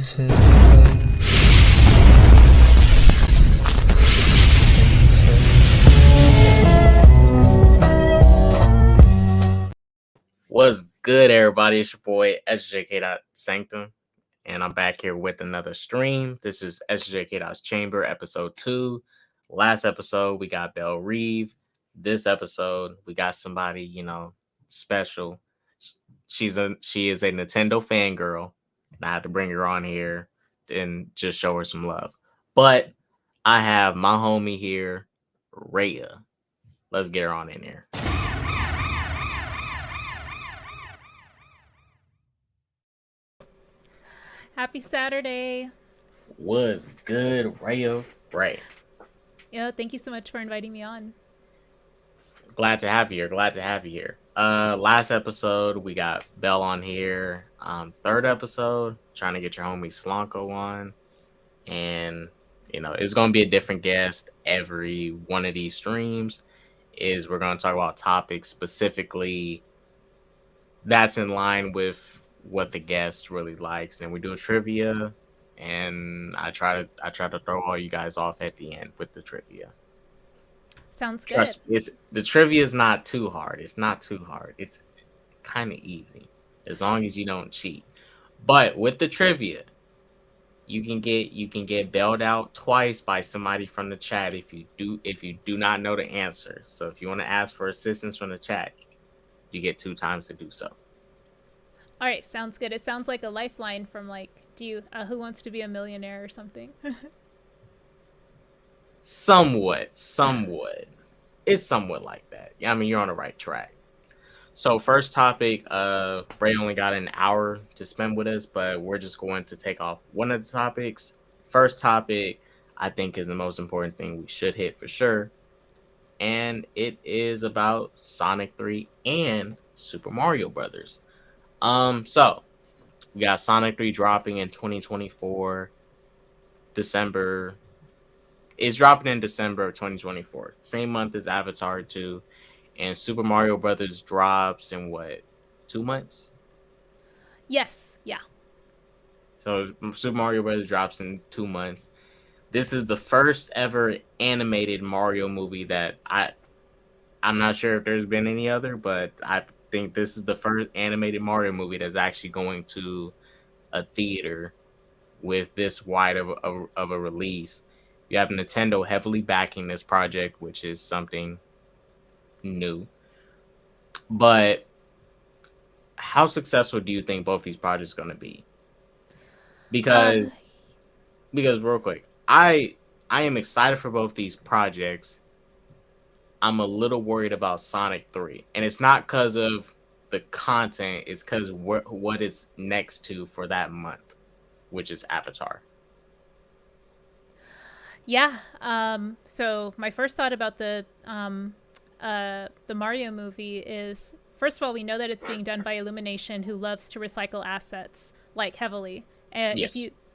What's good, everybody? It's your boy SSJ Sanctum, and I'm back here with another stream. This is SSJ Chamber, episode 2. Last episode, we got Belle Reeve. This episode, we got somebody, special. She is a Nintendo fangirl, and I had to bring her on here and just show her some love. But I have my homie here, Rhea. Let's get her on in here. Happy Saturday. What's good, Rhea? Right. Yeah, thank you so much for inviting me on. Glad to have you here. Last episode we got Belle on here. Third episode, trying to get your homie Slonko on. And it's gonna be a different guest every one of these streams. We're gonna talk about topics specifically that's in line with what the guest really likes, and we do a trivia, and I try to throw all you guys off at the end with the trivia. Sounds good. The trivia is not too hard. It's not too hard. It's kind of easy as long as you don't cheat. But with the trivia, you can get bailed out twice by somebody from the chat if you do not know the answer. So if you want to ask for assistance from the chat, you get 2 times to do so. All right, sounds good. It sounds like a lifeline from Who Wants to Be a Millionaire or something. Somewhat. It's somewhat like that. I mean, you're on the right track. So first topic, Ray only got an hour to spend with us, but we're just going to take off one of the topics. First topic, I think, is the most important thing we should hit for sure. And it is about Sonic 3 and Super Mario Brothers. So we got Sonic 3 dropping in 2024, December. It's dropping in December of 2024, same month as Avatar 2, and Super Mario Brothers drops in 2 months? Yes, yeah. So Super Mario Brothers drops in 2 months. This is the first ever animated Mario movie that I'm not sure if there's been any other, but I think this is the first animated Mario movie that's actually going to a theater with this wide of a release. You have Nintendo heavily backing this project, which is something new. But how successful do you think both these projects are going to be? Because real quick, I am excited for both these projects. I'm a little worried about Sonic 3. And it's not because of the content. It's because what it's next to for that month, which is Avatar. Yeah. So my first thought about the Mario movie is, first of all, we know that it's being done by Illumination, who loves to recycle assets, heavily. And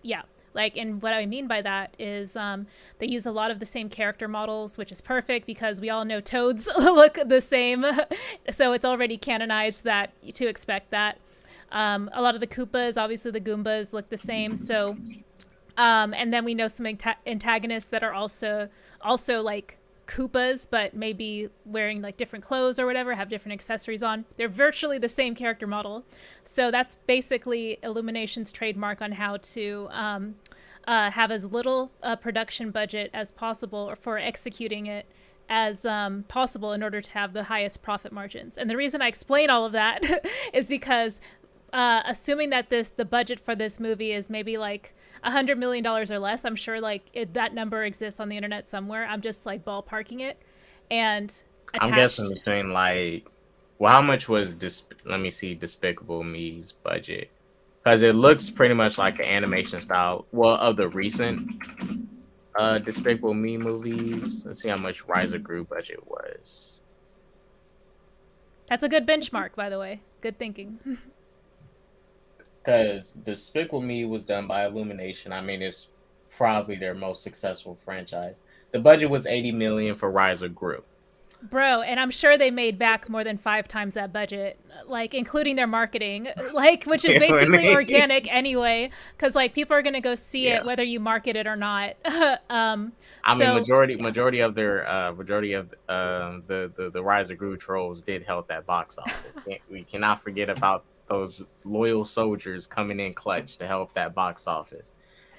yes. And what I mean by that is they use a lot of the same character models, which is perfect because we all know Toads look the same. So it's already canonized to expect that. A lot of the Koopas, obviously the Goombas, look the same. So, and then we know some antagonists that are also like Koopas, but maybe wearing different clothes or whatever, have different accessories on. They're virtually the same character model. So that's basically Illumination's trademark on how to have as little production budget as possible for executing it as possible in order to have the highest profit margins. And the reason I explain all of that is because assuming that the budget for this movie is maybe $100 million or less, I'm sure that number exists on the internet somewhere. I'm just ballparking it, and I'm guessing between how much was Despicable Me's budget? Because it looks pretty much like an animation style. Well, of the recent Despicable Me movies. Let's see how much Rise of Gru budget was. That's a good benchmark, by the way. Good thinking. Because Despicable Me was done by Illumination. I mean, it's probably their most successful franchise. The budget was $80 million for Rise of Gru. Bro, and I'm sure they made back more than 5 times that budget, like including their marketing, like which is When basically they- organic anyway, because like people are gonna go see it yeah. whether you market it or not. I mean, So yeah, majority of their majority of the Rise of Gru trolls did help that box office. We cannot forget about those loyal soldiers coming in clutch to help that box office.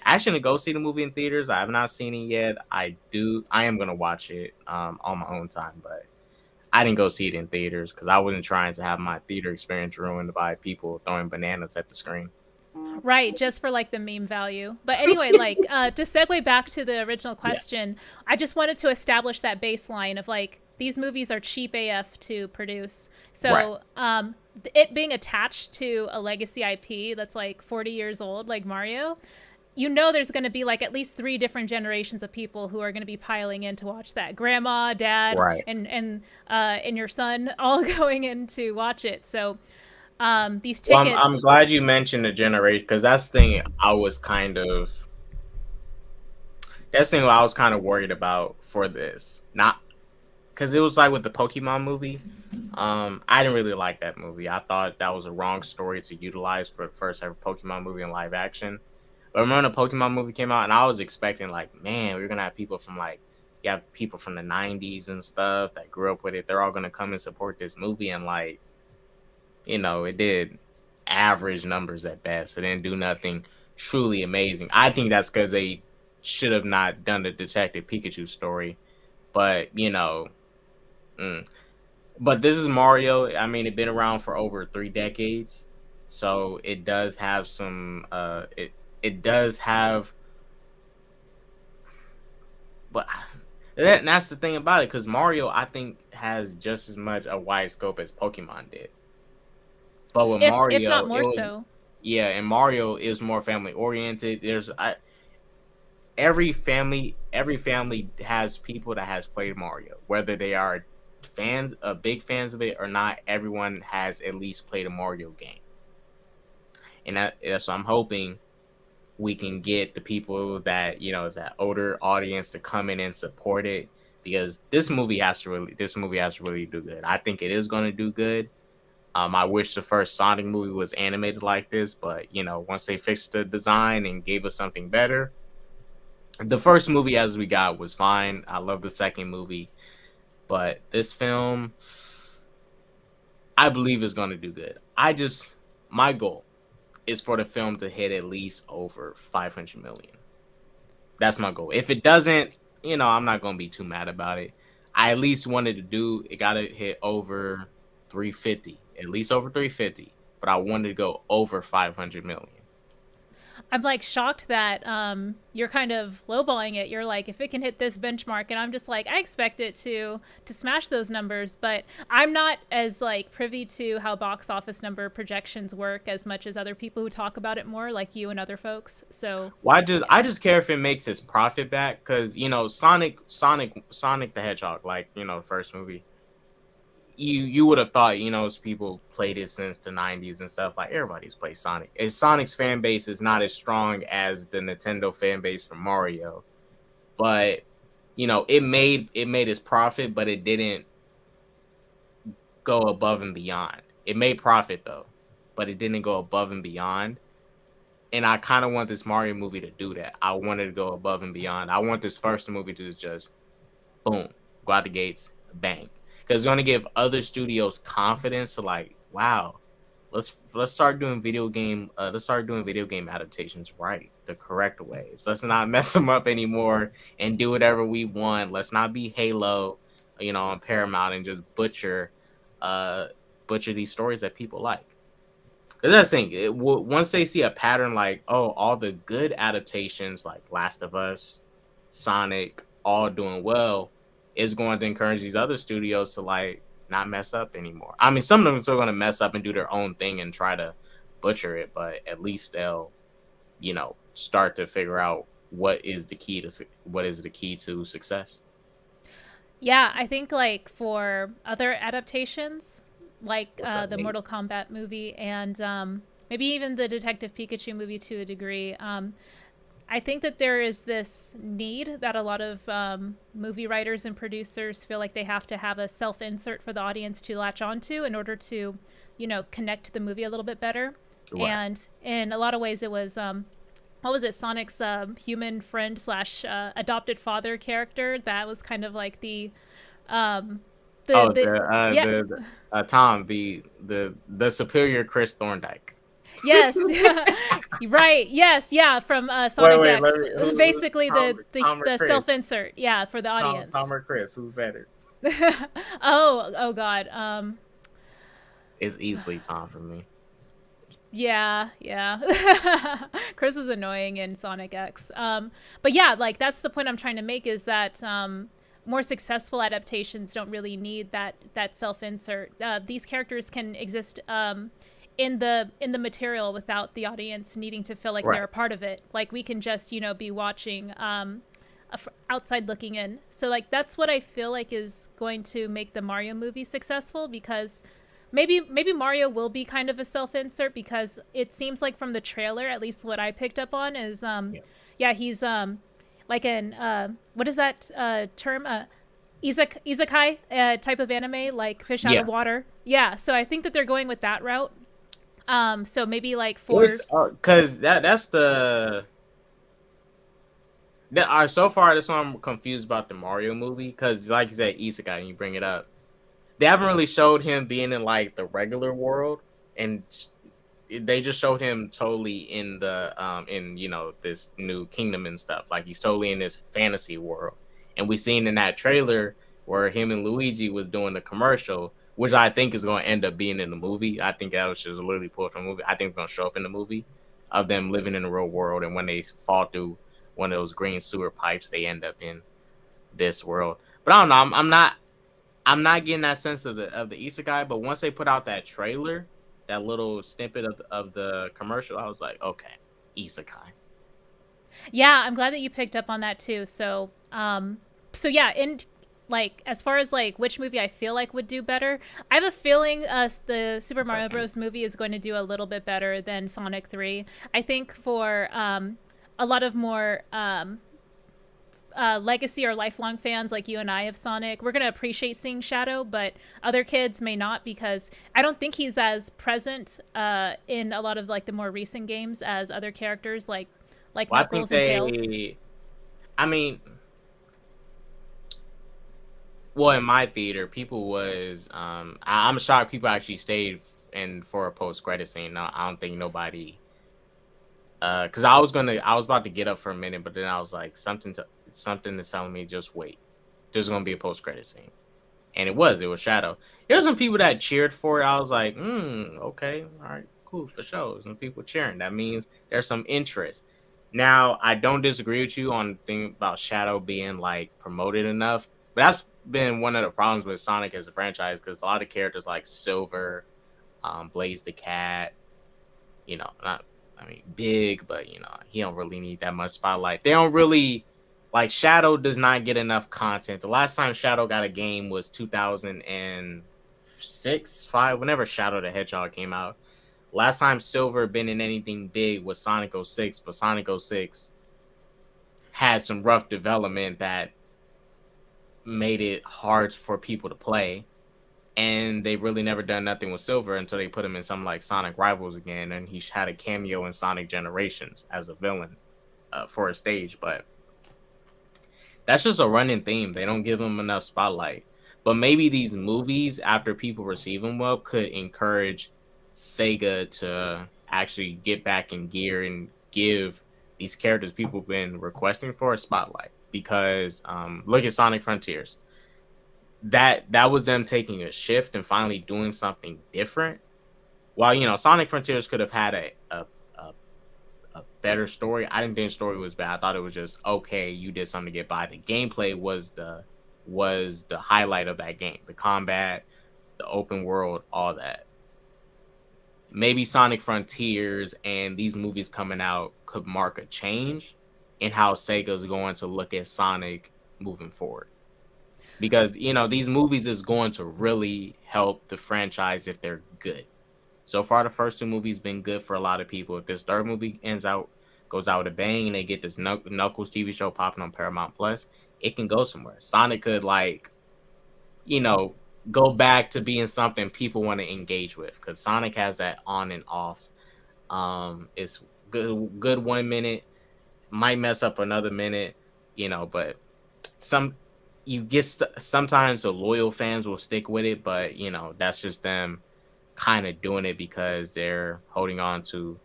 Actually, go see the movie in theaters. I have not seen it yet. I do. I am gonna watch it on my own time, but I didn't go see it in theaters because I wasn't trying to have my theater experience ruined by people throwing bananas at the screen. right, just for like the meme value. But anyway, like to segue back to the original Yeah. question, I just wanted to establish that baseline of like these movies are cheap AF to produce. Right. So it being attached to a legacy IP that's like 40 years old, like Mario, you know there's going to be like at least 3 different generations of people who are going to be piling in to watch that. Grandma, dad, Right. and your son all going in to watch it. So these Well, tickets. I'm glad you mentioned the generation because that's the thing I was kind of that's the thing I was kind of worried about for this. Not because it was like with the Pokemon movie. I didn't really like that movie. I thought that was a wrong story to utilize for the first ever Pokemon movie in live action. But remember the Pokemon movie came out, and I was expecting like, man, we're gonna have people from like you have people from the '90s and stuff that grew up with it. They're all gonna come and support this movie, and like it did average numbers at best. It didn't do nothing truly amazing. I think that's because they should have not done the Detective Pikachu story. But mm. but this is Mario. I mean, it's been around for over 3 decades, so it does have some. It does have, but that's the thing about it because Mario, I think, has just as much a wide scope as Pokemon did. But with If Mario, not it more was so. yeah, and Mario is more family oriented. Every family has people that has played Mario, whether they are fans, big fans of it or not. Everyone has at least played a Mario game, and that's what I'm hoping we can get the people that is that older audience to come in and support it because this movie has to really do good. I think it is going to do good. I wish the first Sonic movie was animated like this, but once they fixed the design and gave us something better, the first movie as we got was fine. I love the second movie, but this film, I believe, is going to do good. My goal is for the film to hit at least over 500 million. That's my goal. If it doesn't, I'm not going to be too mad about it. I at least wanted to do it. Got to hit over 350, at least over 350. But I wanted to go over 500 million. I'm like shocked that you're kind of lowballing it. You're like, if it can hit this benchmark, and I'm just like, I expect it to smash those numbers, but I'm not as like privy to how box office number projections work as much as other people who talk about it more, like you and other folks. So Well, I just care if it makes its profit back because Sonic the Hedgehog, like the first movie. You would have thought people played it since the '90s and stuff. Like everybody's played Sonic. Sonic's fan base is not as strong as the Nintendo fan base for Mario, but it made its profit, but it didn't go above and beyond. It made profit though, but it didn't go above and beyond. And I kind of want this Mario movie to do that. I wanted to go above and beyond. I want this first movie to just boom, go out the gates, bang. Because it's gonna give other studios confidence to like, wow, let's start doing video game adaptations right, the correct ways. Let's not mess them up anymore and do whatever we want. Let's not be Halo, on Paramount and just uh, butcher these stories that people like. 'Cause that's the thing. Once they see a pattern like, oh, all the good adaptations like Last of Us, Sonic, all doing well, is going to encourage these other studios to like not mess up anymore. I mean, some of them are still going to mess up and do their own thing and try to butcher it, but at least they'll, start to figure out what is the key to success. yeah, I think like for other adaptations, like What's up, the Nate? Mortal Kombat movie and maybe even the Detective Pikachu movie to a degree, I think that there is this need that a lot of movie writers and producers feel like they have to have a self insert for the audience to latch onto in order to, connect to the movie a little bit better. Right. And in a lot of ways, it was what was it, Sonic's human friend slash adopted father character that was kind of like um, Oh, the yeah. Tom, the superior Chris Thorndike. Yes, right. Yes, yeah, from Wait, Sonic wait, X. who's Basically, Tom or the Chris? self insert, yeah, for the Tom audience. or Chris? Who's better? Oh God. It's easily Tom for me. Yeah, yeah. Chris is annoying in Sonic X. But yeah, like that's the point I'm trying to make is that more successful adaptations don't really need that self insert. These characters can exist in the material without the audience needing to feel like they're Right. a part of it. Like we can just be watching outside looking in. So like that's what I feel like is going to make the Mario movie successful because maybe Mario will be kind of a self insert because it seems like from the trailer, at least what I picked up on is Yeah. yeah, he's like an what is that term isekai type of anime like fish out of Yeah. water. Yeah, so I think that they're going with that route. So maybe like for It's because that's so far that's why I'm confused about the Mario movie because like you said Isekai and you bring it up, they haven't really showed him being in like the regular world, and they just showed him totally in the in this new kingdom and stuff. Like he's totally in this fantasy world, and we seen in that trailer where him and Luigi was doing the commercial, which I think is going to end up being in the movie. I think that was just literally pulled from the movie. I think it's going to show up in the movie of them living in the real world, and when they fall through one of those green sewer pipes, they end up in this world. But I don't know. I'm not getting that sense of the isekai, but once they put out that trailer, that little snippet of the commercial, I was like, okay, isekai. yeah, I'm glad that you picked up on that too. So yeah, in like as far as like which movie I feel like would do better, I have a feeling the Super Mario Okay. Bros. Movie is going to do a little bit better than Sonic 3. I think for a lot of more legacy or lifelong fans like you and I of Sonic, we're going to appreciate seeing Shadow, but other kids may not because I don't think he's as present in a lot of like the more recent games as other characters like Well, I think Knuckles and Tails. I mean, well, in my theater, people was, I'm shocked people actually stayed and for a post credit scene. No, I don't think nobody, because I was about to get up for a minute, but then I was like, something is telling me just wait. There's gonna be a post credit scene. And it was Shadow. There were some people that cheered for it. I was like, okay, all right, cool, for sure. Some people cheering. That means there's some interest. Now, I don't disagree with you on the thing about Shadow being like promoted enough, but that's been one of the problems with Sonic as a franchise because a lot of characters like Silver, Blaze the Cat, not I mean big, but he don't really need that much spotlight. They don't really like Shadow does not get enough content. The last time Shadow got a game was 2006, 5, whenever Shadow the Hedgehog came out. Last time Silver been in anything big was Sonic 06, but Sonic 06 had some rough development that made it hard for people to play. And they've really never done nothing with Silver until they put him in something like Sonic Rivals again, and he had a cameo in Sonic Generations as a villain for a stage, but that's just a running theme. They don't give him enough spotlight. But maybe these movies, after people receive them well, could encourage Sega to actually get back in gear and give these characters people have been requesting for a spotlight. Because look at Sonic Frontiers. That was them taking a shift and finally doing something different. While Sonic Frontiers could have had a better story. I didn't think the story was bad. I thought it was just okay. You did something to get by. The gameplay was the highlight of that game. The combat, the open world, all that. Maybe Sonic Frontiers and these movies coming out could mark a change in how Sega's going to look at Sonic moving forward. Because these movies is going to really help the franchise if they're good. So far, the first two movies been good for a lot of people. If this third movie ends out goes out with a bang and they get this Knuckles TV show popping on Paramount Plus, it can go somewhere. Sonic could like, you know, go back to being something people want to engage with because Sonic has that on and off. It's good 1 minute, might mess up another minute, but some you get sometimes the loyal fans will stick with it, but that's just them kind of doing it because they're holding on to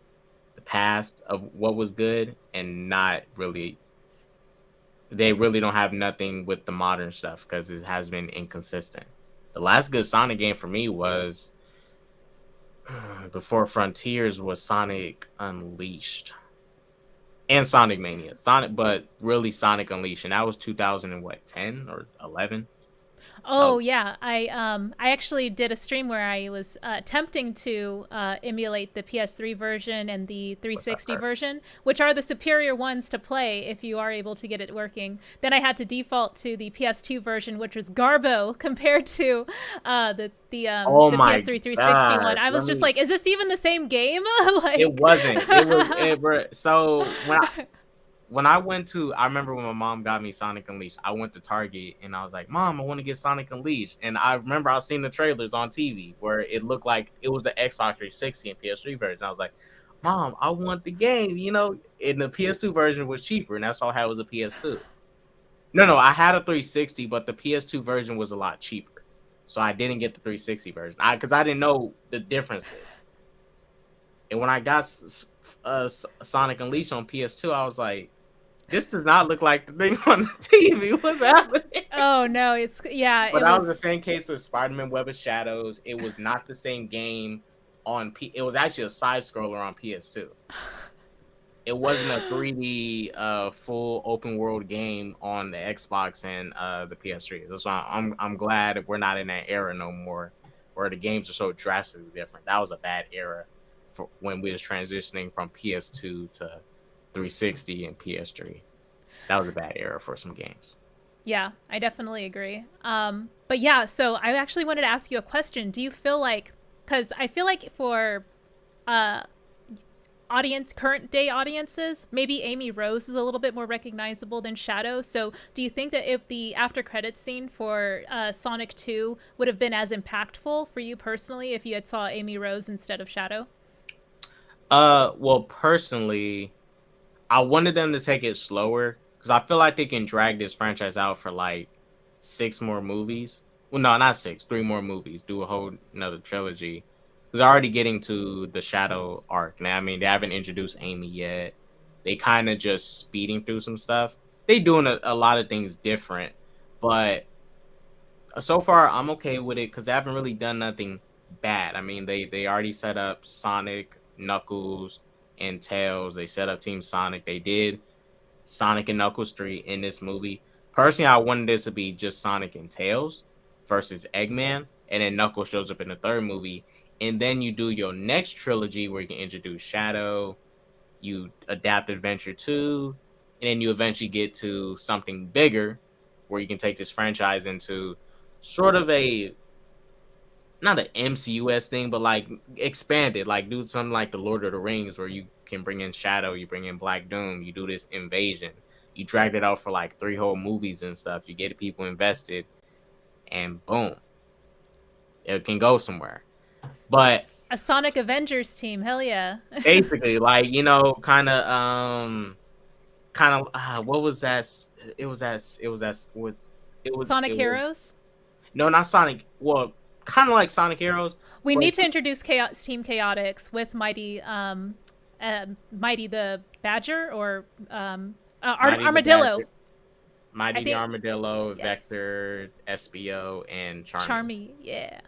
the past of what was good and not really they really don't have nothing with the modern stuff because it has been inconsistent. The last good Sonic game for me was before Frontiers was Sonic Unleashed and Sonic Mania. But really Sonic Unleashed, and that was 2010 or 11. Oh yeah, I actually did a stream where I was attempting to emulate the PS3 version and the 360 version, which are the superior ones to play if you are able to get it working. Then I had to default to the PS2 version, which was Garbo compared to the PS3 360 one. I was just like, is this even the same game? Like... It wasn't. So I remember when my mom got me Sonic Unleashed, I went to Target and I was like, Mom, I want to get Sonic Unleashed. And I remember I was seeing the trailers on TV where it looked like it was the Xbox 360 and PS3 version. I was like, Mom, I want the game, and the PS2 version was cheaper, and that's all I had was a PS2. No, I had a 360, but the PS2 version was a lot cheaper. So I didn't get the 360 version because I didn't know the differences. And when I got Sonic Unleashed on PS2, I was like, this does not look like the thing on the TV. What's happening? Oh no, But that was the same case with Spider-Man Web of Shadows. It was not the same game it was actually a side scroller on PS2. It wasn't a 3D full open world game on the Xbox and the PS3. That's why I'm glad we're not in that era no more, where the games are so drastically different. That was a bad era for when we was transitioning from PS2 to 360 and PS3. That was a bad era for some games. Yeah, I definitely agree. But yeah, so I actually wanted to ask you a question. Do you feel like, because I feel like for current day audiences, maybe Amy Rose is a little bit more recognizable than Shadow. So do you think that if the after credits scene for Sonic 2 would have been as impactful for you personally if you had saw Amy Rose instead of Shadow? Well, personally, I wanted them to take it slower because I feel like they can drag this franchise out for like 6 more movies. Well, no, not 6, 3 more movies. Do a whole another trilogy. Because they're already getting to the Shadow arc. Now, I mean, they haven't introduced Amy yet. They kind of just speeding through some stuff. They doing a lot of things different. But so far, I'm okay with it because they haven't really done nothing bad. I mean, they already set up Sonic, Knuckles, and Tails. They set up Team Sonic. They did Sonic and Knuckles 3 in this movie. Personally, I wanted this to be just Sonic and Tails versus Eggman. And then Knuckles shows up in the 3rd movie. And then you do your next trilogy where you can introduce Shadow, you adapt Adventure 2, and then you eventually get to something bigger where you can take this franchise into sort of not an MCUS thing, but like expanded, like do something like the Lord of the Rings where you can bring in Shadow, you bring in Black Doom, you do this invasion. You dragged it out for like 3 whole movies and stuff. You get people invested, and boom, it can go somewhere. But a Sonic Avengers team, hell yeah. Basically, like, kind of what was that? It was Sonic Heroes? No, not Sonic. Well, kind of like Sonic Heroes. We need to introduce Team Chaotix with Mighty the Badger or Armadillo. Mighty the Armadillo, yes. Vector, SBO, and Charmy, yeah.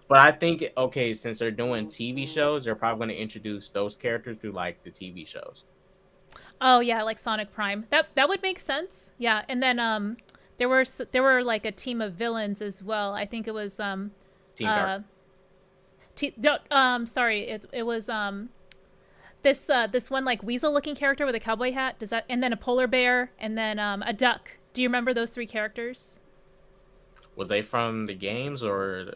But I think, okay, since they're doing TV shows, they're probably going to introduce those characters through, like, the TV shows. Oh, yeah, like Sonic Prime. That would make sense. Yeah, and then there were like a team of villains as well. I think it was Team Dark. Sorry, it was this one like weasel-looking character with a cowboy hat. And then a polar bear, and then a duck. Do you remember those 3 characters? Was they from the games or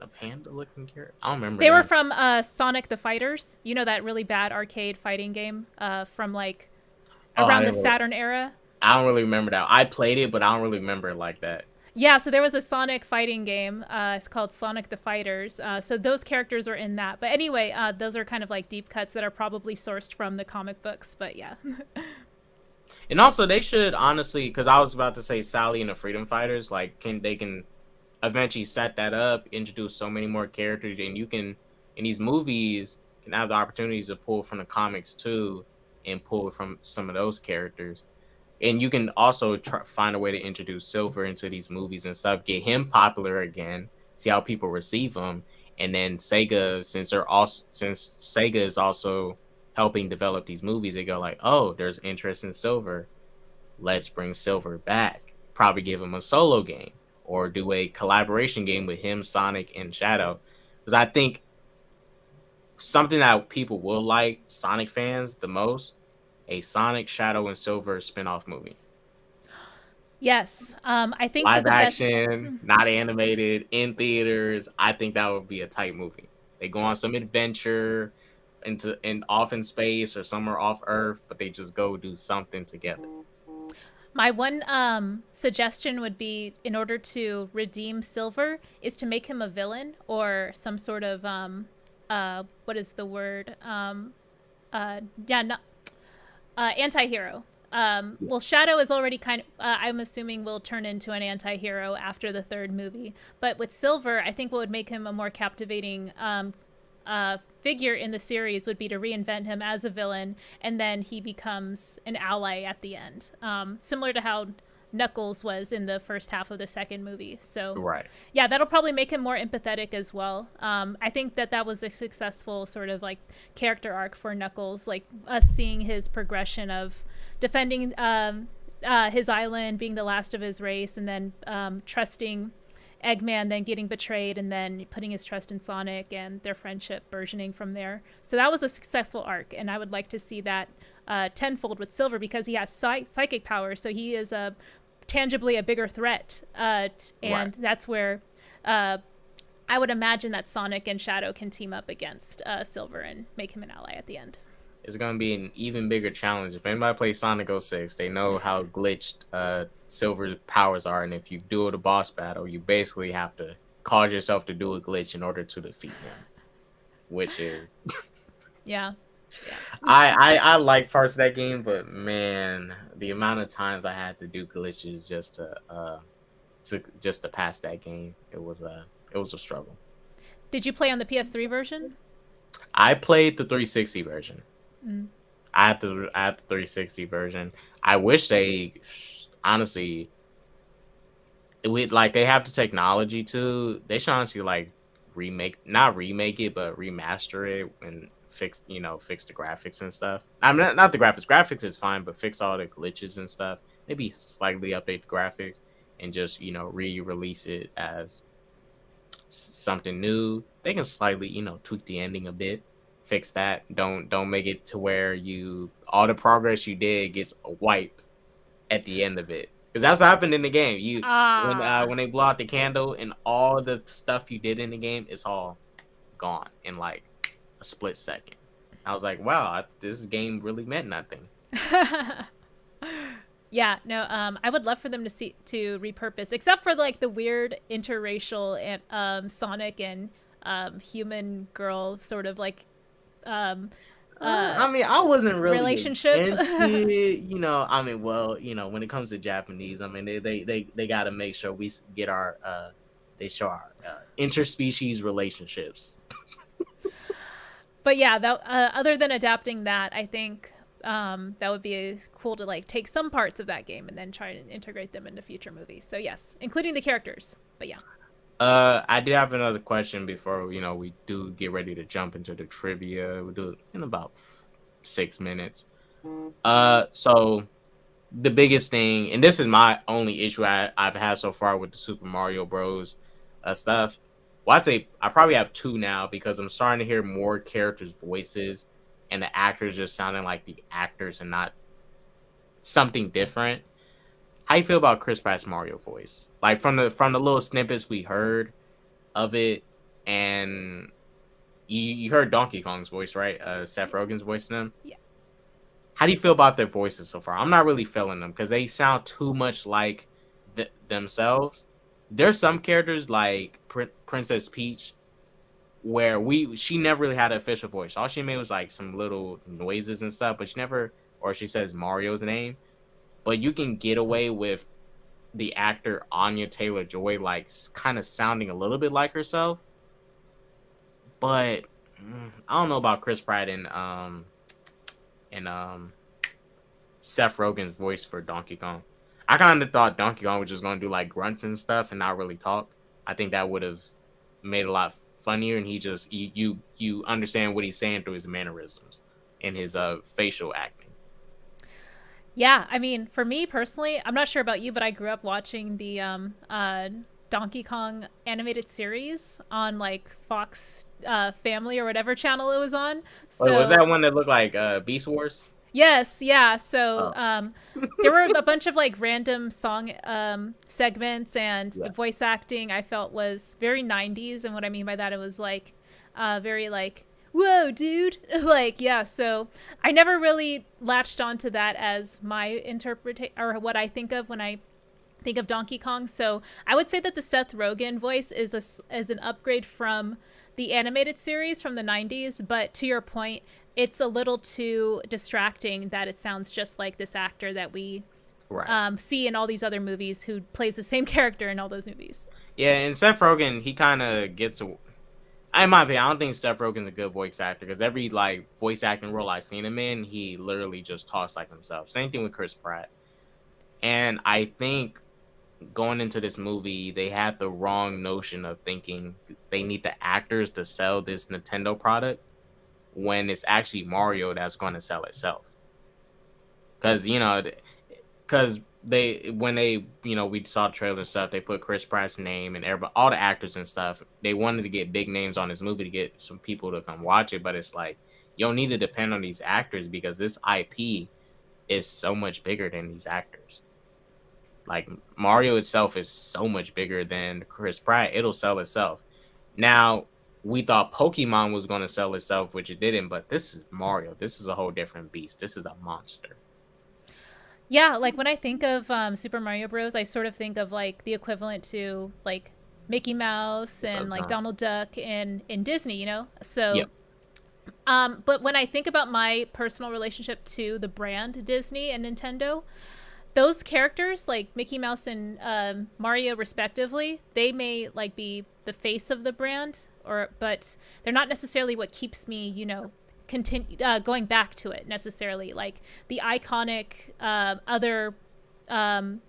A panda looking character. I don't remember They were them. from Sonic the Fighters. You know that really bad arcade fighting game from like Oh, around the Saturn era. I don't really remember that. I played it, but I don't really remember it like that. Yeah, so there was a Sonic fighting game. It's called Sonic the Fighters. So those characters are in that. But anyway, those are kind of like deep cuts that are probably sourced from the comic books. But yeah. And also, they should honestly, because I was about to say Sally and the Freedom Fighters, like, can eventually set that up, introduce so many more characters, and you can in these movies can have the opportunities to pull from the comics too, and pull from some of those characters. And you can also find a way to introduce Silver into these movies and stuff, get him popular again, see how people receive him, and then Sega, since Sega is also helping develop these movies, they go like, oh, there's interest in Silver, let's bring Silver back. Probably give him a solo game or do a collaboration game with him, Sonic, and Shadow, because I think something that people will like, Sonic fans the most, a Sonic, Shadow, and Silver spin-off movie. Yes. I think that Live the best. action, not animated, in theaters. I think that would be a tight movie. They go on some adventure off in space or somewhere off Earth, but they just go do something together. My one suggestion would be, in order to redeem Silver, is to make him a villain or some sort of what is the word? Yeah, not anti-hero. Well, Shadow is already kind of, I'm assuming, will turn into an anti-hero after the third movie. But with Silver, I think what would make him a more captivating figure in the series would be to reinvent him as a villain, and then he becomes an ally at the end. Similar to how Knuckles was in the first half of the second movie. So, Right. yeah, that'll probably make him more empathetic as well. I think that was a successful sort of like character arc for Knuckles, like us seeing his progression of defending his island, being the last of his race, and then trusting Eggman, then getting betrayed, and then putting his trust in Sonic, and their friendship burgeoning from there. So that was a successful arc, and I would like to see that tenfold with Silver, because he has psychic powers, so he is tangibly a bigger threat, and Right. that's where I would imagine that Sonic and Shadow can team up against Silver and make him an ally at the end. It's gonna be an even bigger challenge. If anybody plays Sonic 06, they know how glitched Silver's powers are, and if you do the boss battle, you basically have to cause yourself to do a glitch in order to defeat him, which is Yeah. I like parts of that game, but man, the amount of times I had to do glitches just to pass that game, it was a struggle. Did you play on the PS3 version? I played the 360 version. Mm. I had the 360 version. I wish they honestly they have the technology to. They should honestly like not remake it, but remaster it and fix the graphics and stuff. I'm not the graphics. Graphics is fine, but fix all the glitches and stuff. Maybe slightly update the graphics and just re-release it as something new. They can slightly tweak the ending a bit, fix that. Don't make it to where all the progress you did gets wiped at the end of it, because that's what happened in the game. When they blow out the candle and all the stuff you did in the game, it's all gone in like a split second. I was like, wow, this game really meant nothing. Yeah, no, I would love for them to repurpose, except for like the weird interracial and Sonic and human girl sort of like I mean, I wasn't really relationship. into it, I mean, well, when it comes to Japanese, I mean, they got to make sure we get our they show our interspecies relationships. But yeah, that other than adapting that, I think that would be cool to like take some parts of that game and then try and integrate them into future movies. So yes, including the characters. But yeah. I did have another question before we do get ready to jump into the trivia. We'll do it in about 6 minutes. So the biggest thing, and this is my only issue I've had so far with the Super Mario Bros. Stuff. Well, I'd say I probably have 2 now, because I'm starting to hear more characters' voices, and the actors just sounding like the actors and not something different. How you feel about Chris Pratt's Mario voice? Like from the little snippets we heard of it, and you heard Donkey Kong's voice, right? Seth Rogen's voice in them. Yeah. How do you feel about their voices so far? I'm not really feeling them because they sound too much like themselves. There's some characters like Princess Peach where she never really had an official voice. All she made was like some little noises and stuff, but she never, or she says Mario's name. But you can get away with the actor Anya Taylor-Joy like kind of sounding a little bit like herself. But I don't know about Chris Pratt and Seth Rogen's voice for Donkey Kong. I kind of thought Donkey Kong was just going to do like grunts and stuff and not really talk. I think that would have made it a lot funnier, and he just you understand what he's saying through his mannerisms and his facial acting. Yeah, I mean, for me personally, I'm not sure about you, but I grew up watching the Donkey Kong animated series on like Fox Family or whatever channel it was on. Wait, was So that one that looked like Beast Wars? yes, yeah. So Oh, there were a bunch of like random song segments, and the yeah. voice acting I felt was very 90s. And what I mean by that, it was like very like, whoa, dude. Like, yeah. So I never really latched onto that as my interpretation or what I think of when I think of Donkey Kong. So I would say that the Seth Rogen voice is an upgrade from the animated series from the 90s. But to your point, it's a little too distracting that it sounds just like this actor that we Right. see in all these other movies who plays the same character in all those movies. Yeah, and Seth Rogen, he kind of gets a. In my opinion, I don't think Seth Rogen's a good voice actor because every like voice acting role I've seen him in, he literally just talks like himself. Same thing with Chris Pratt. And I think going into this movie, they had the wrong notion of thinking they need the actors to sell this Nintendo product when it's actually Mario that's going to sell itself. Because because they when they we saw the trailer and stuff, they put Chris Pratt's name and everybody, all the actors and stuff. They wanted to get big names on this movie to get some people to come watch it, but it's like you don't need to depend on these actors because this IP is so much bigger than these actors. Like Mario itself is so much bigger than Chris Pratt. It'll sell itself. Now, we thought Pokemon was going to sell itself, which it didn't, but this is Mario. This is a whole different beast. This is a monster. Yeah, like when I think of Super Mario Bros, I sort of think of like the equivalent to like Mickey Mouse So and like Donald Duck in Disney, you know? So yep. but when I think about my personal relationship to the brand Disney and Nintendo, those characters like Mickey Mouse and Mario respectively, they may like be the face of the brand, or but they're not necessarily what keeps me, continue going back to it necessarily. Like the iconic other um,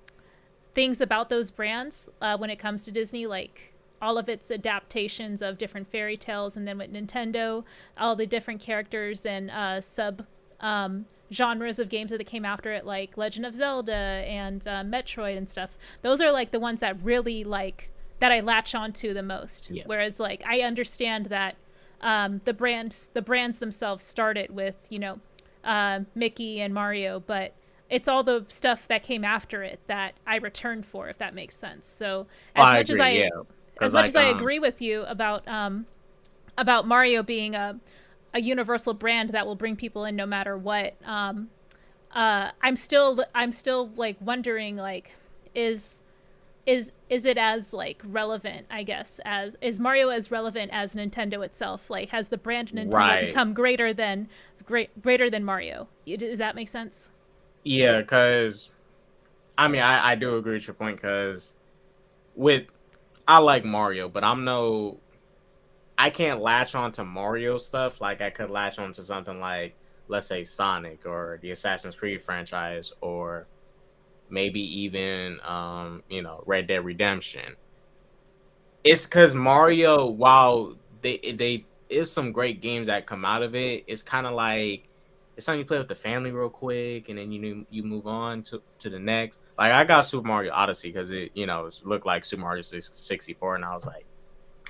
things about those brands when it comes to Disney, like all of its adaptations of different fairy tales, and then with Nintendo, all the different characters and sub genres of games that came after it, like Legend of Zelda and Metroid and stuff. Those are like the ones that really like that I latch onto the most. Yeah. Whereas like I understand that the brands themselves started with Mickey and Mario, but it's all the stuff that came after it that I returned for, if that makes sense. So Oh, as I much as agree. I Yeah. as Because much like as I agree with you about Mario being a universal brand that will bring people in no matter what, I'm still like wondering, like, is is it as like relevant, I guess, as is Mario as relevant as Nintendo itself? Like, has the brand Nintendo right. become greater than Mario? Does that make sense? Yeah. Because I mean, I do agree with your point. Because with I like Mario, but I can't latch on to Mario stuff like I could latch on to something like, let's say, Sonic or the Assassin's Creed franchise, or maybe even Red Dead Redemption. It's because Mario, while they is some great games that come out of it, it's kind of like it's something you play with the family real quick, and then you move on to the next. Like I got Super Mario Odyssey because it looked like Super Mario 64, and I was like,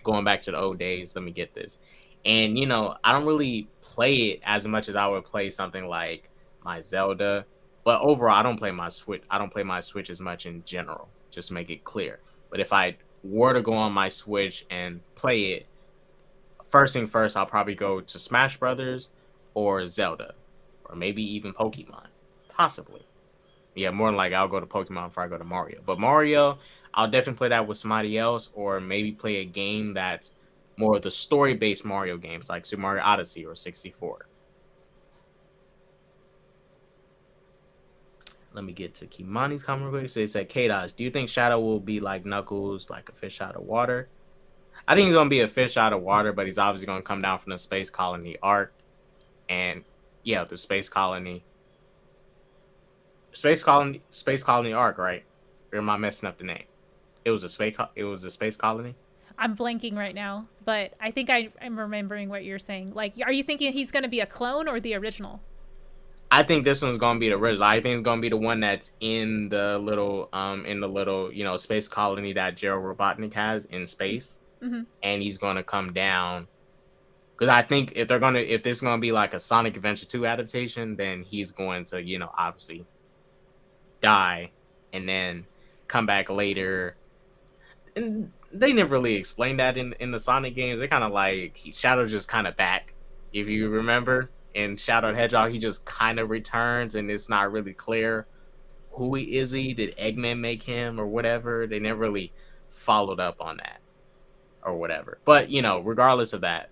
going back to the old days, let me get this. And I don't really play it as much as I would play something like my Zelda. But overall, I don't play my Switch as much in general, just to make it clear. But if I were to go on my Switch and play it, first thing first, I'll probably go to Smash Brothers or Zelda, or maybe even Pokemon, possibly. Yeah, more than like I'll go to Pokemon before I go to Mario. But Mario, I'll definitely play that with somebody else, or maybe play a game that's more of the story-based Mario games, like Super Mario Odyssey or 64. Let me get to Kimani's comment real quick. So they said, K-Dodge, do you think Shadow will be like Knuckles, like a fish out of water? I think he's going to be a fish out of water, but he's obviously going to come down from the space colony arc. And yeah, the space colony arc, right? Or am I messing up the name? It was a space colony. I'm blanking right now, but I think I'm remembering what you're saying. Like, are you thinking he's going to be a clone or the original? I think this one's gonna be the original. I think it's gonna be the one that's in the little space colony that Gerald Robotnik has in space, and he's gonna come down. Because I think if this is gonna be like a Sonic Adventure 2 adaptation, then he's going to obviously die and then come back later. And they never really explained that in the Sonic games. They kind of like Shadow's just kind of back, if you remember. In Shadow the Hedgehog, he just kind of returns, and it's not really clear who he is. Did Eggman make him or whatever? They never really followed up on that or whatever. But regardless of that,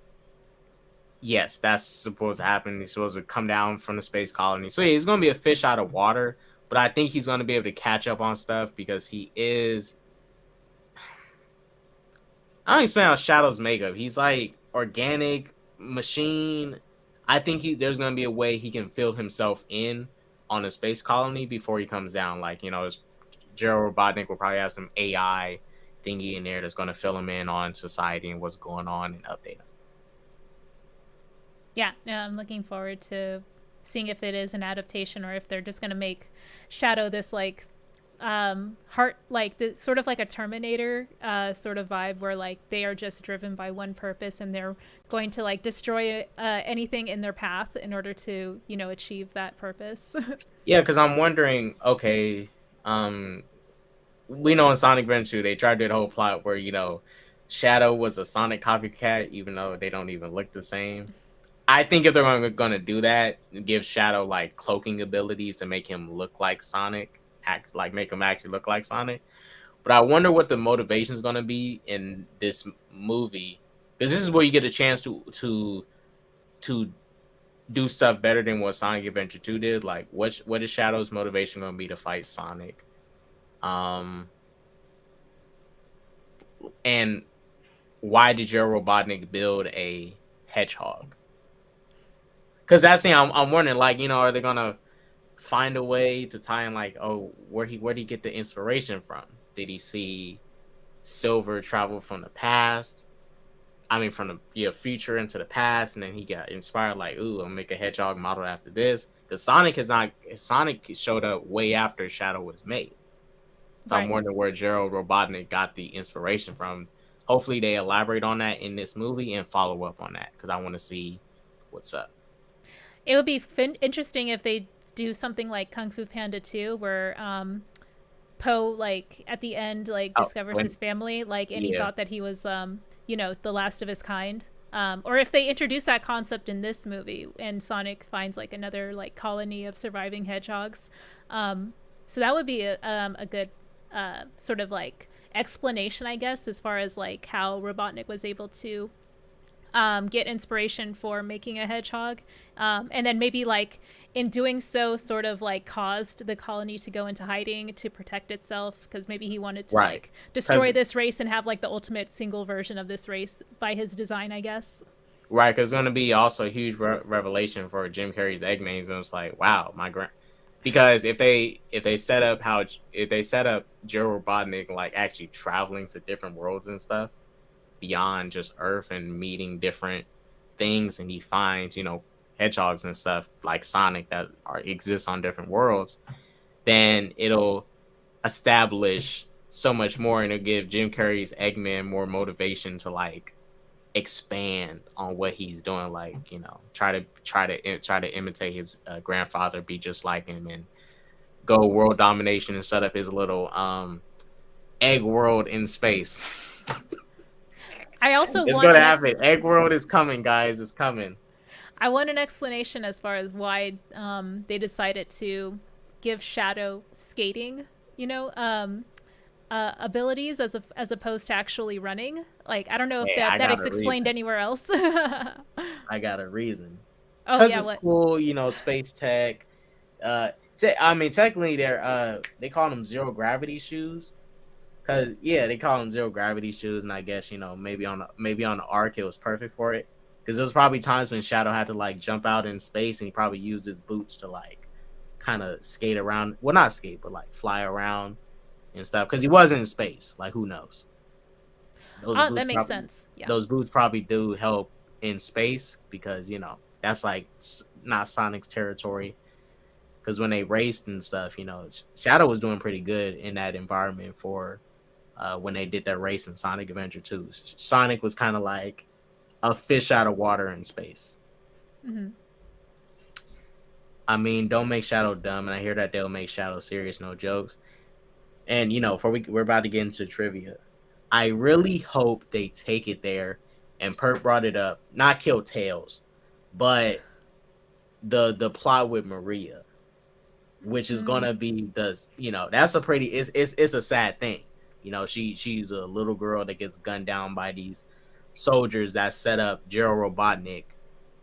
yes, that's supposed to happen. He's supposed to come down from the space colony. So yeah, he's gonna be a fish out of water. But I think he's gonna be able to catch up on stuff because he is. I don't explain how Shadow's makeup. He's like organic machine. I think there's gonna be a way he can fill himself in on a space colony before he comes down. Like Gerald Robotnik will probably have some AI thingy in there that's gonna fill him in on society and what's going on and update him. Yeah, no, I'm looking forward to seeing if it is an adaptation or if they're just gonna make Shadow this like heart, like the sort of like a Terminator sort of vibe where like they are just driven by one purpose and they're going to like destroy anything in their path in order to achieve that purpose. Yeah, because I'm wondering, okay, we know in Sonic Adventure 2 they tried to do the whole plot where Shadow was a Sonic copycat, even though they don't even look the same. I think if they're going to do that, give Shadow like cloaking abilities to make him look like Sonic, make him actually look like Sonic. But I wonder what the motivation is going to be in this movie, because this is where you get a chance to do stuff better than what Sonic Adventure 2 did. Like what is Shadow's motivation going to be to fight Sonic? And why did Gerald Robotnik build a hedgehog? Because that's the thing I'm wondering, like, are they gonna find a way to tie in, like, oh, where did he get the inspiration from? Did he see Silver travel from the past? I mean, from the future into the past, and then he got inspired, like, ooh, I'm gonna make a hedgehog modeled after this. Because Sonic showed up way after Shadow was made. So right. I'm wondering where Gerald Robotnik got the inspiration from. Hopefully they elaborate on that in this movie and follow up on that, because I want to see what's up. It would be interesting if they do something like Kung Fu Panda 2, where Po, like, at the end, like, discovers his family, like, and he thought that he was, the last of his kind. Or if they introduce that concept in this movie and Sonic finds, like, another, like, colony of surviving hedgehogs. So that would be a good sort of, like, explanation, I guess, as far as, like, how Robotnik was able to get inspiration for making a hedgehog, and then maybe like in doing so sort of like caused the colony to go into hiding to protect itself, because maybe he wanted to like destroy this race and have like the ultimate single version of this race by his design, I guess. Right, because it's going to be also a huge revelation for Jim Carrey's Eggman, and it's like, wow, because if they set up Gerald Robotnik like actually traveling to different worlds and stuff beyond just Earth and meeting different things, and he finds hedgehogs and stuff like Sonic that exist on different worlds, then it'll establish so much more, and it'll give Jim Carrey's Eggman more motivation to like expand on what he's doing, like try to imitate his grandfather, be just like him, and go world domination and set up his little egg world in space. I also It's want gonna an happen. Egg World is coming, guys. It's coming. I want an explanation as far as why they decided to give Shadow skating, you know, abilities as opposed to actually running. Like, I don't know if Hey, that I that got is a explained reason. anywhere else. I got a reason. Oh Cause yeah, it's what? cool, space tech. I mean, technically, they call them zero gravity shoes. Cause yeah, they call them zero gravity shoes, and I guess maybe on the arc it was perfect for it. Cause there was probably times when Shadow had to like jump out in space, and he probably used his boots to like kind of skate around. Well, not skate, but like fly around and stuff. Cause he wasn't in space. Like who knows? Those boots That makes probably sense. Yeah. those boots probably do help in space because that's like not Sonic's territory. Because when they raced and stuff, Shadow was doing pretty good in that environment for when they did that race in Sonic Adventure 2. Sonic was kind of like a fish out of water in space. Hmm. I mean, don't make Shadow dumb, and I hear that they'll make Shadow serious, no jokes. And we're about to get into trivia. I really hope they take it there. And Perk brought it up, not kill Tails, but the plot with Maria, which is Mm. gonna be that's a pretty it's a sad thing. She's a little girl that gets gunned down by these soldiers that set up Gerald Robotnik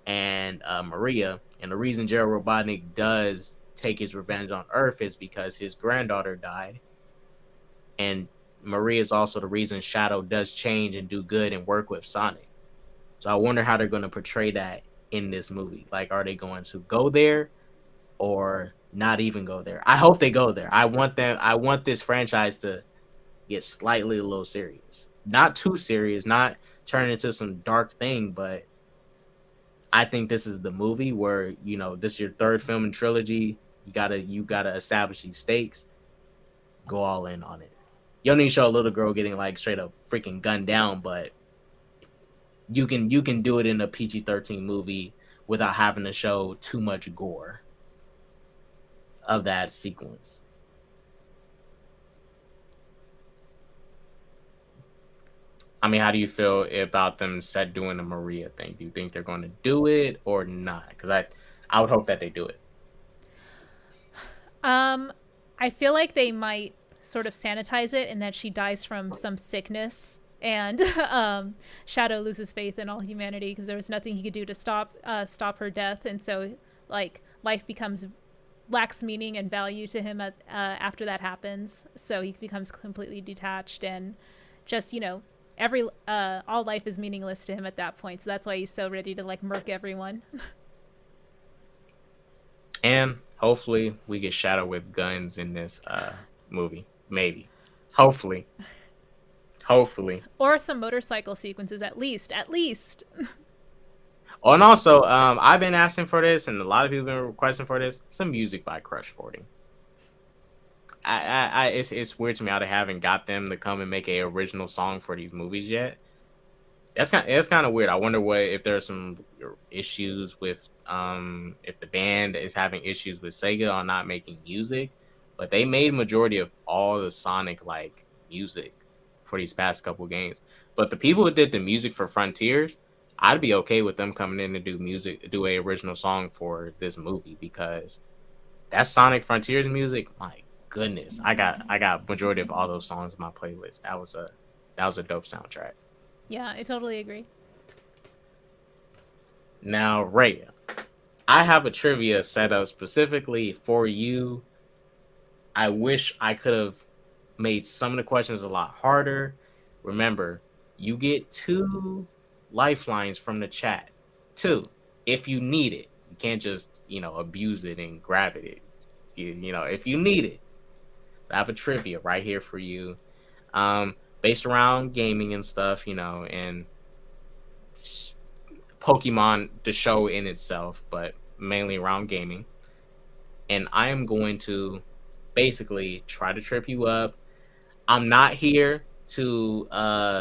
and Maria. And the reason Gerald Robotnik does take his revenge on Earth is because his granddaughter died. And Maria is also the reason Shadow does change and do good and work with Sonic. So I wonder how they're going to portray that in this movie. Like, are they going to go there or not even go there? I hope they go there. I want this franchise to get slightly a little serious. Not too serious, not turn into some dark thing, but I think this is the movie where, this is your third film in trilogy. You gotta establish these stakes. Go all in on it. You don't need to show a little girl getting like straight up freaking gunned down, but you can do it in a PG-13 movie without having to show too much gore of that sequence. I mean, how do you feel about them set doing the Maria thing? Do you think they're going to do it or not? Because I would hope that they do it. Um, I feel like they might sort of sanitize it in that she dies from some sickness, and Shadow loses faith in all humanity because there was nothing he could do to stop her death, and so like life becomes lacks meaning and value to him after that happens. So he becomes completely detached and just every all life is meaningless to him at that point. So that's why he's so ready to like murk everyone. And hopefully we get Shadow with guns in this movie. Maybe. Hopefully. Hopefully. Or some motorcycle sequences at least. At least. Oh, and also, I've been asking for this, and a lot of people have been requesting for this. Some music by Crush 40. It's weird to me how they haven't got them to come and make a original song for these movies yet. That's kind of weird. I wonder if there's some issues with if the band is having issues with Sega on not making music, but they made majority of all the Sonic like music for these past couple games. But the people who did the music for Frontiers, I'd be okay with them coming in to do a original song for this movie because that Sonic Frontiers music, my goodness, I got majority of all those songs in my playlist. That was a dope soundtrack. Yeah, I totally agree. Now, Raya, I have a trivia set up specifically for you. I wish I could have made some of the questions a lot harder. Remember, you get 2 lifelines from the chat. 2, if you need it. You can't just, abuse it and grab it. If you need it. I have a trivia right here for you. Based around gaming and stuff, and Pokemon, the show in itself, but mainly around gaming. And I am going to basically try to trip you up. I'm not here to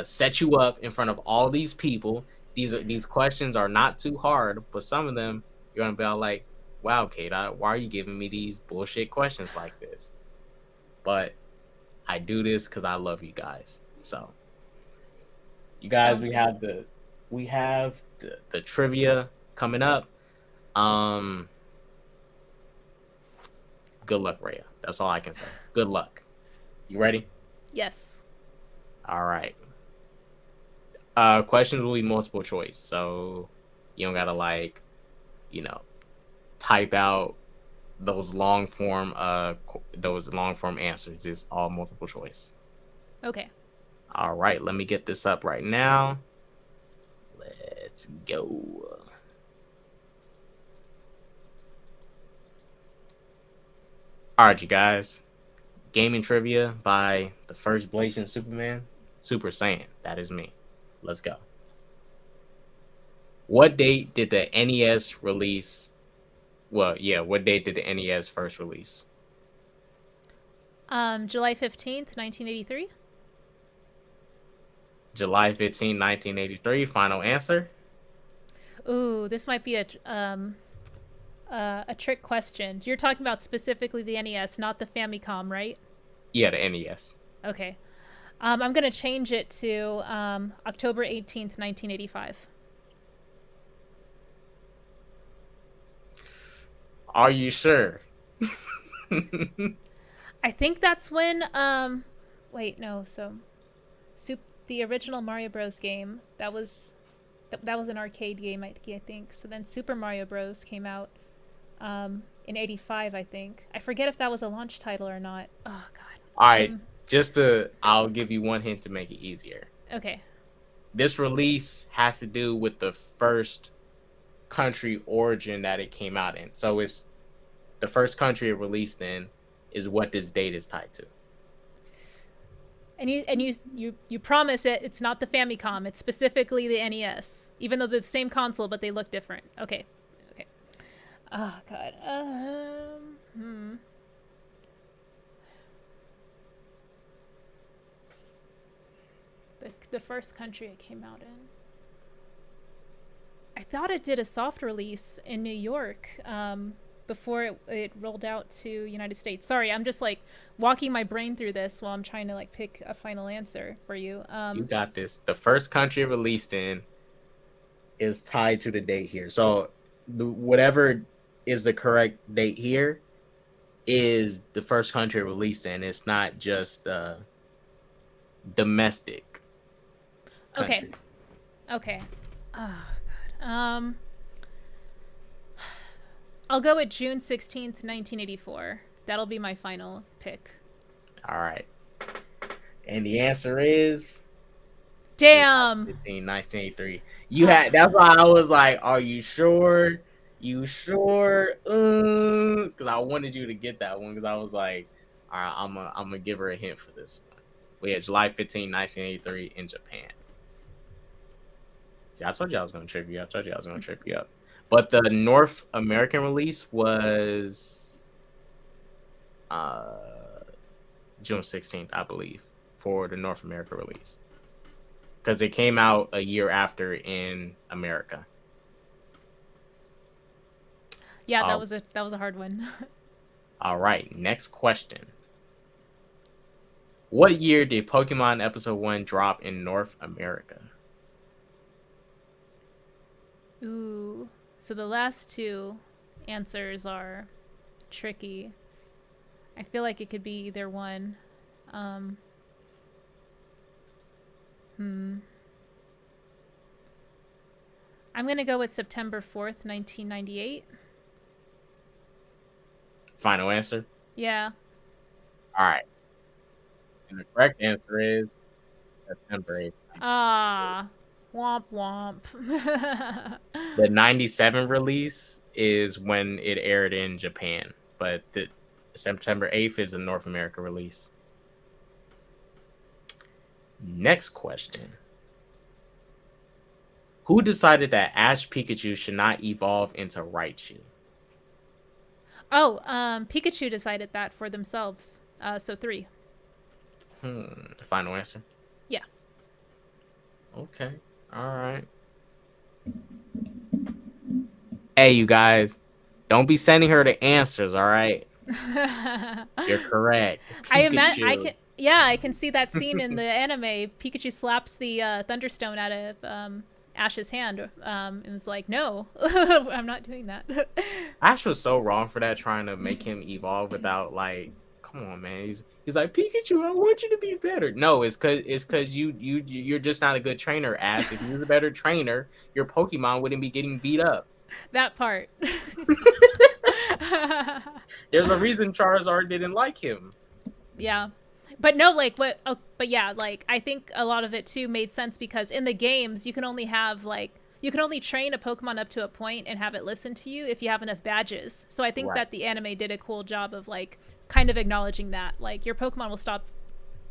set you up in front of all these people. These questions are not too hard, but some of them you're gonna be all like, "Wow, Kata, why are you giving me these bullshit questions like this?" But I do this because I love you guys. So You guys, Sounds we good. have the trivia coming up. Um, good luck, Rhea. That's all I can say. Good luck. You ready? Yes. All right. Questions will be multiple choice, so you don't gotta like, you know, type out those long form answers. It's all multiple choice. Okay. All right, let me get this up right now. Let's go. All right, you guys. Gaming trivia by the first Blazing Superman, Super Saiyan. That is me. Let's go. What date did the NES release? Well, yeah, what date did the NES first release? July 15th, 1983. July 15, 1983. Final answer? Ooh, this might be a trick question. You're talking about specifically the NES, not the Famicom, right? Yeah, the NES. Okay. I'm going to change it to October 18th, 1985. Are you sure? I think that's when. Wait, no. So, the original Mario Bros. Game that was an arcade game, I think. So then Super Mario Bros. Came out in '85, I think. I forget if that was a launch title or not. Oh God. All right, I'll give you one hint to make it easier. Okay. This release has to do with the first country origin that it came out in. So it's the first country it released in is what this date is tied to. And you promise it's not the Famicom. It's specifically the NES, even though they're the same console, but they look different. Okay. Okay. Oh God. The first country it came out in. I thought it did a soft release in New York before it rolled out to United States. Sorry, I'm just like walking my brain through this while I'm trying to like pick a final answer for you. You got this. The first country it released in is tied to the date here. So whatever is the correct date here is the first country it released in. It's not just domestic country. Okay. Okay. Oh God. I'll go with June 16th, 1984. That'll be my final pick. All right. And the answer is Damn. 1983. You had that's why I was like, are you sure? You sure? Because I wanted you to get that one because I was like, all right, I'm gonna give her a hint for this one. We had July 15, 1983 in Japan. See, I told you I was gonna trip you up. But the North American release was June 16th, I believe, for the North America release. Because it came out a year after in America. Yeah, that was a hard one. All right, next question. What year did Pokemon Episode 1 drop in North America? Ooh. So the last two answers are tricky. I feel like it could be either one. I'm going to go with September 4th, 1998. Final answer? Yeah. All right. And the correct answer is September 8th. Ah. Womp womp. The 97 release is when it aired in Japan, but the September 8th is a North America release. Next question. Who decided that Ash Pikachu should not evolve into Raichu? Oh, Pikachu decided that for themselves. So 3. The final answer? Yeah. Okay. All right. Hey, you guys. Don't be sending her the answers, all right? You're correct. I Yeah, I can see that scene in the anime. Pikachu slaps the Thunderstone out of Ash's hand. And was like, "No, I'm not doing that." Ash was so wrong for that, trying to make him evolve without like, come on, man. He's like, Pikachu, I want you to be better. No, it's cause you're just not a good trainer, Ash. If you were a better trainer, your Pokemon wouldn't be getting beat up. That part. There's a reason Charizard didn't like him. Yeah. But no, like what? Oh, but yeah, like I think a lot of it too made sense because in the games you can only have like you can only train a Pokemon up to a point and have it listen to you if you have enough badges. So I think Right. that the anime did a cool job of like kind of acknowledging that like your Pokemon will stop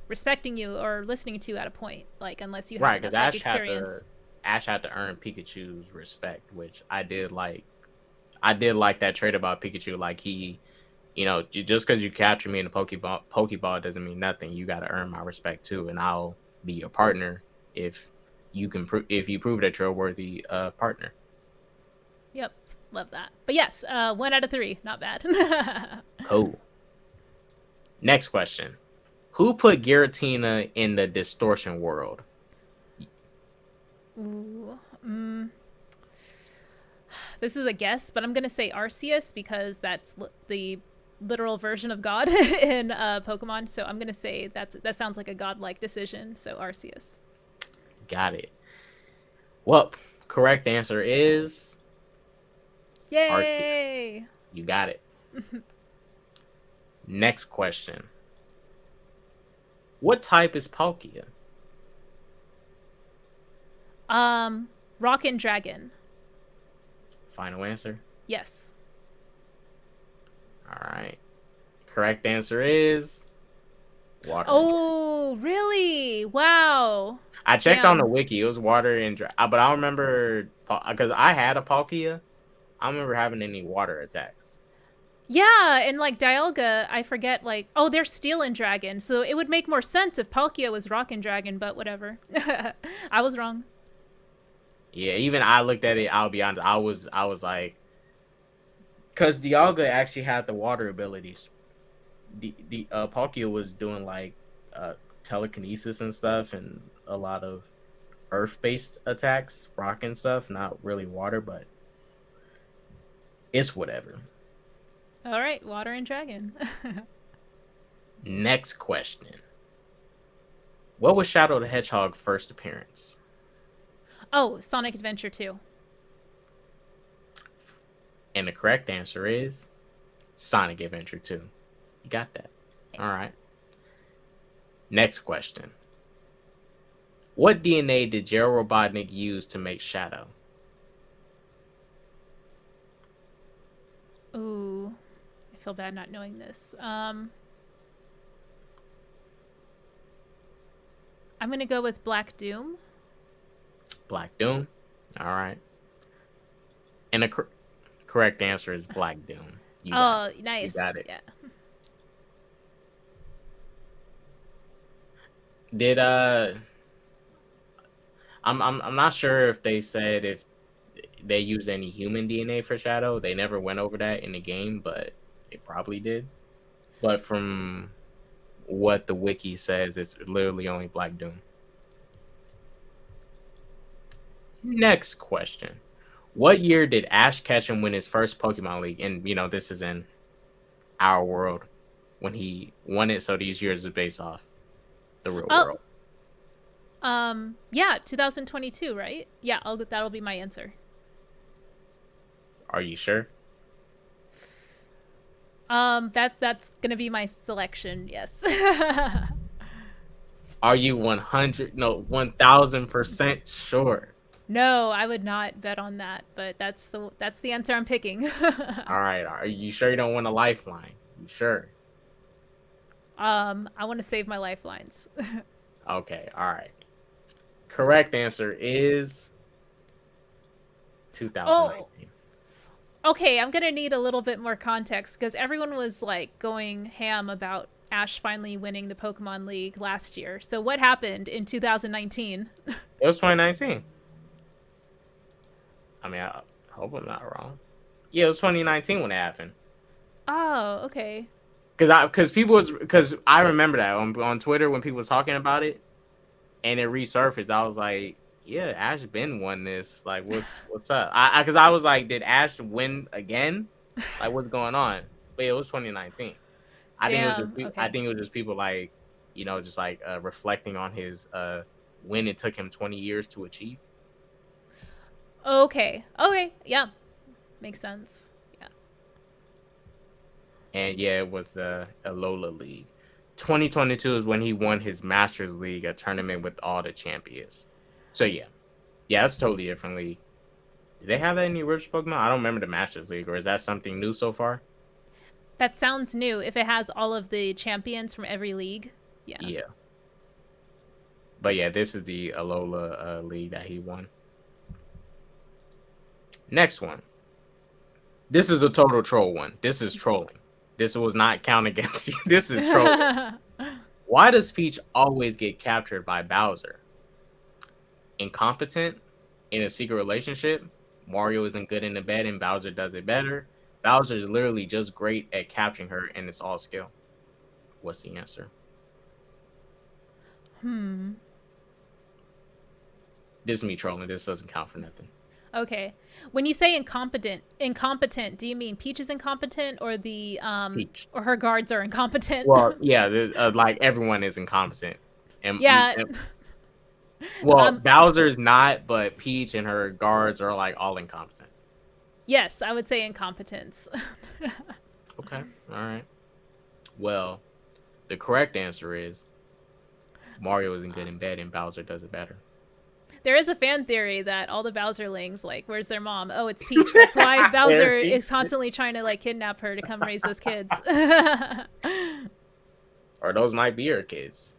respecting you or listening to you at a point, like unless you have Right, enough because like Ash had experience. to Ash had to earn Pikachu's respect, which I did like. I did like that trait about Pikachu. Like he, just because you capture me in a Pokeball doesn't mean nothing. You got to earn my respect too, and I'll be your partner if if you prove that you're a worthy partner. Yep, love that. But yes, 1 out of 3, not bad. Cool. Next question: Who put Giratina in the distortion world? Ooh, this is a guess, but I'm gonna say Arceus because that's the literal version of God in Pokemon. So I'm gonna say that sounds like a godlike decision. So Arceus. Got it. Well, correct answer is Arceus. Yay! You got it. Next question: What type is Palkia? Rock and Dragon. Final answer. Yes. All right. Correct answer is water and dragon. Oh, really? Wow. I checked on the Damn. wiki. It was water and dragon. But I don't remember because I had a Palkia. I don't remember having any water attacks. Yeah, and like Dialga, I forget like they're Steel and Dragon, so it would make more sense if Palkia was Rock and Dragon, but whatever. I was wrong. Yeah, even I looked at it. I'll be honest. I was like, because Dialga actually had the water abilities. The Palkia was doing like telekinesis and stuff, and a lot of earth-based attacks, rock and stuff. Not really water, but it's whatever. All right, Water and Dragon. Next question: What was Shadow the Hedgehog's first appearance? Oh, Sonic Adventure 2. And the correct answer is Sonic Adventure 2. You got that. All right. Next question: What DNA did Gerald Robotnik use to make Shadow? Ooh, I feel bad not knowing this. I'm gonna go with Black Doom. Black Doom. All right. And the correct answer is Black Doom. You got Oh, it. You nice. got it. Yeah. Did I'm not sure if they said if they used any human DNA for Shadow. They never went over that in the game, but they probably did. But from what the wiki says, it's literally only Black Doom. Next question: What year did Ash Ketchum win his first Pokemon League? And this is in our world when he won it. So these years are based off the real Oh, world. yeah, 2022, right? Yeah, that'll be my answer. Are you sure? That's gonna be my selection. Yes. Are you 1000% sure? No, I would not bet on that, but that's the answer I'm picking. All right. Are you sure you don't want a lifeline? You sure? I want to save my lifelines. Okay. All right. Correct answer is Oh, 2019. okay. I'm gonna need a little bit more context because everyone was like going ham about Ash finally winning the Pokemon League last year. So what happened in 2019? It was 2019. I mean, I hope I'm not wrong. Yeah, it was 2019 when it happened. Oh, okay. because I remember that on Twitter when people was talking about it and it resurfaced. I was like, yeah, Ash been won this. Like, what's up? Because I was like, did Ash win again? Like, what's going on? But it was 2019. Damn. I Okay. think it was just people like, just like reflecting on his when it took him 20 years to achieve. Okay. Okay. Yeah. Makes sense. Yeah. And yeah, it was a Lola League. 2022 is when he won his Masters League, a tournament with all the champions. So yeah, that's totally different league. Did they have that in the original Pokemon? I don't remember the Masters League, or is that something new so far? That sounds new. If it has all of the champions from every league. Yeah. Yeah. But yeah, this is the Alola league that he won. Next one. This is a total troll one. This is trolling. This was not count against you. This is trolling. Why does Peach always get captured by Bowser? Incompetent? In a secret relationship? Mario isn't good in the bed and Bowser does it better? Bowser is literally just great at capturing her and it's all skill. What's the answer? This is me trolling. This doesn't count for nothing. Okay. When you say incompetent, do you mean Peach is incompetent or the Peach. or her guards are incompetent? Well, yeah, like everyone is incompetent. Yeah. Well, Bowser's not, but Peach and her guards are like all incompetent. Yes, I would say incompetence. Okay. All right. Well, the correct answer is Mario isn't good in bed and Bowser does it better. There is a fan theory that all the Bowserlings, like, where's their mom? Oh, it's Peach. That's why Bowser is constantly trying to like kidnap her to come raise those kids. Or those might be her kids.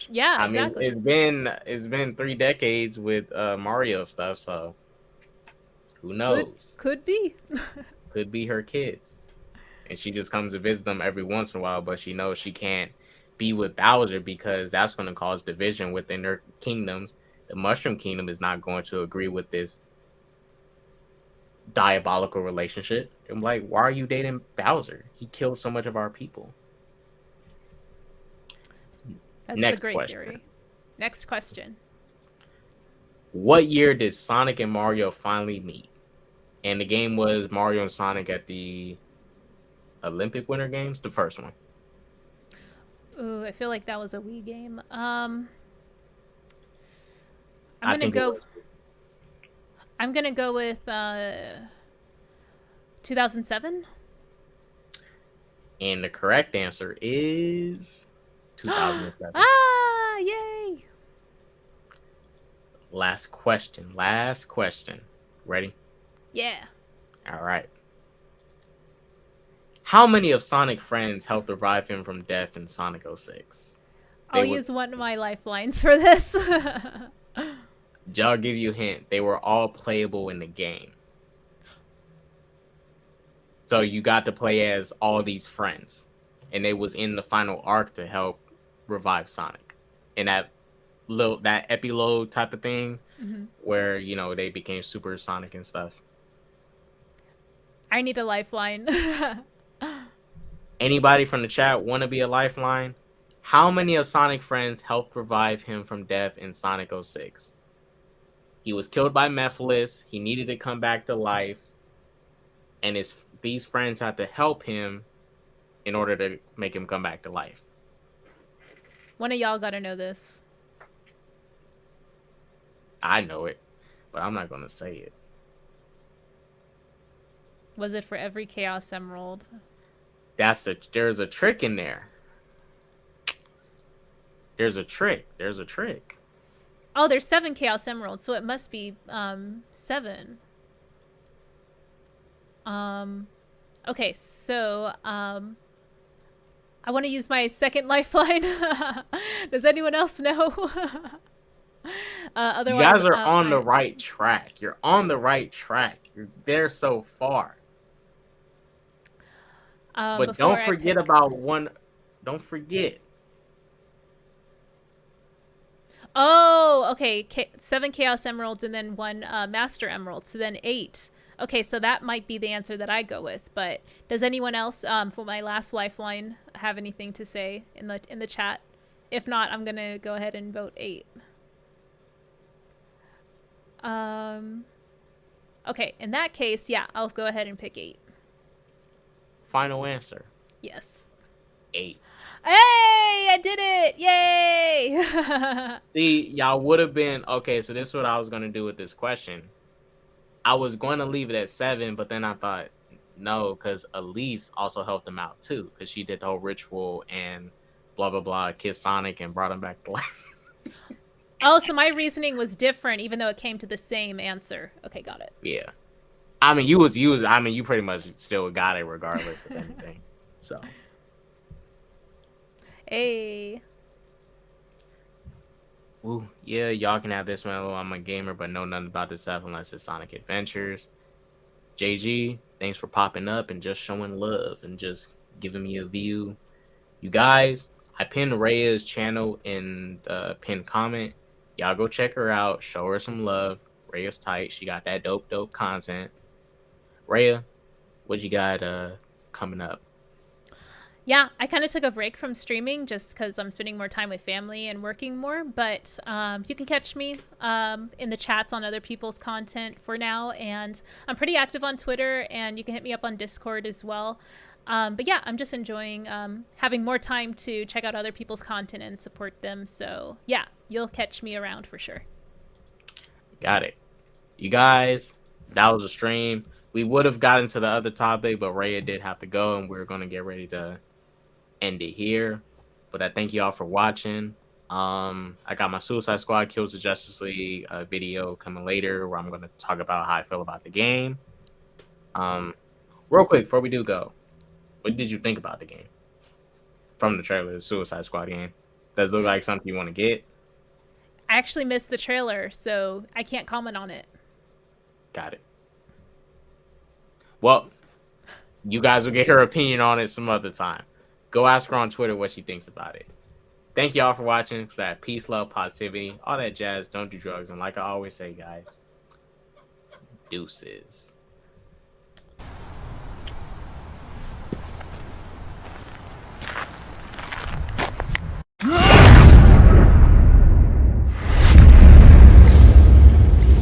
Yeah, exactly. I mean, it's been 3 decades with Mario stuff, so who knows? Could be. Could be her kids. And she just comes to visit them every once in a while, but she knows she can't be with Bowser because that's going to cause division within their kingdoms. The Mushroom Kingdom is not going to agree with this diabolical relationship. I'm like, why are you dating Bowser? He killed so much of our people. That's a great theory. Next question. What year did Sonic and Mario finally meet? And the game was Mario and Sonic at the Olympic Winter Games, the first one. Ooh, I feel like that was a Wii game. I'm gonna go with 2007. And the correct answer is 2007. Ah, yay! Last question. Ready? Yeah. All right. How many of Sonic's friends helped revive him from death in Sonic 06? I'll use one of my lifelines for this. I'll give you a hint. They were all playable in the game. So you got to play as all these friends. And they was in the final arc to help revive Sonic. And that epilogue type of thing where, they became Super Sonic and stuff. I need a lifeline. Anybody from the chat want to be a lifeline? How many of Sonic's friends helped revive him from death in Sonic 06? He was killed by Mephiles. He needed to come back to life. And these friends had to help him in order to make him come back to life. One of y'all got to know this. I know it, but I'm not going to say it. Was it for every Chaos Emerald? There's a trick in there. There's a trick. Oh, there's 7 Chaos Emeralds, so it must be 7. Okay, so I want to use my second lifeline. Does anyone else know? Otherwise, you guys are on the right track. You're on the right track. You're there so far. But don't forget about one. Don't forget. Oh, okay. 7 Chaos Emeralds and then 1 Master Emerald. So then 8. Okay, so that might be the answer that I go with. But does anyone else, for my last lifeline, have anything to say in the chat? If not, I'm gonna go ahead and vote 8. Okay, in that case, yeah, I'll go ahead and pick 8. Final answer. Yes. 8. Hey, I did it! Yay! See, y'all would have been okay. So this is what I was gonna do with this question. I was going to leave it at 7, but then I thought no, because Elise also helped them out too, because she did the whole ritual and blah blah blah, kissed Sonic and brought him back to life. Oh, so my reasoning was different, even though it came to the same answer. Okay, got it. Yeah, I mean, you pretty much still got it regardless of anything. So, Hey. ooh, yeah, y'all can have this one. Oh, I'm a gamer, but know nothing about this stuff unless it's Sonic Adventures. JG, thanks for popping up and just showing love and just giving me a view. You guys, I pinned Raya's channel in the pinned comment. Y'all go check her out. Show her some love. Raya's tight. She got that dope content. Raya, what you got coming up? Yeah, I kind of took a break from streaming just because I'm spending more time with family and working more. But you can catch me in the chats on other people's content for now. And I'm pretty active on Twitter, and you can hit me up on Discord as well. But yeah, I'm just enjoying having more time to check out other people's content and support them. So yeah, you'll catch me around for sure. Got it. You guys, that was a stream. We would have gotten to the other topic, but Raya did have to go, and we're going to get ready to end it here. But I thank you all for watching. I got my Suicide Squad Kills the Justice League video coming later where I'm going to talk about how I feel about the game. Real quick, before we do go, what did you think about the game? From the trailer, the Suicide Squad game. Does it look like something you want to get? I actually missed the trailer, so I can't comment on it. Got it. Well, you guys will get her opinion on it some other time. Go ask her on Twitter what she thinks about it. Thank you all for watching. So that peace, love, positivity, all that jazz. Don't do drugs. And like I always say, guys, deuces.